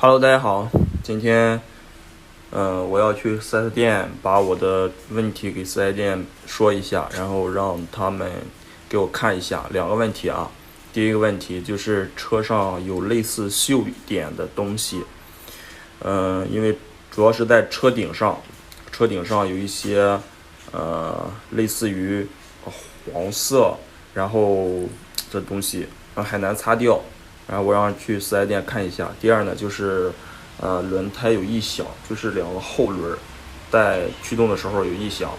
Hello，大家好，今天我要去 4S 店把我的问题给 4S 店说一下，然后让他们给我看一下两个问题啊。第一个问题就是车上有类似锈点的东西，因为主要是在车顶上有一些类似于黄色，然后这东西很难擦掉。然后我让去4S店看一下。第二呢，就是轮胎有异响，就是两个后轮在驱动的时候有异响。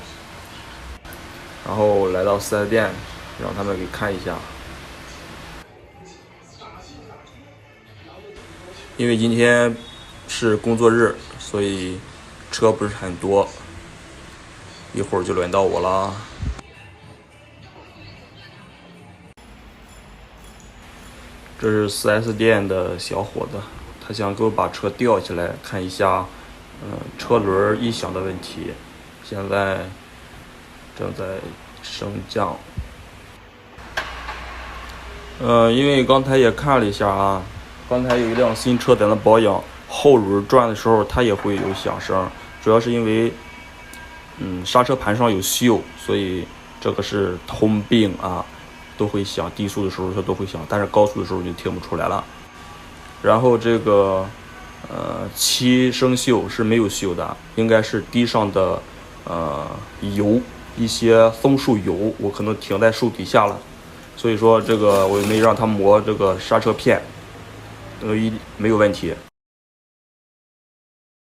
然后来到4S店，让他们给看一下。因为今天是工作日，所以车不是很多，一会儿就轮到我了。这是4S 店的小伙子，他想给我把车吊起来看一下，车轮异响的问题，现在正在升降。因为刚才也看了一下啊，刚才有一辆新车在那保养，后轮转的时候它也会有响声，主要是因为刹车盘上有锈，所以这个是通病啊。都会响，低速的时候它都会响，但是高速的时候就听不出来了。然后这个漆生锈是没有锈的，应该是地上的油，一些松树油，我可能停在树底下了，所以说这个我也没让他磨这个刹车片，没有问题。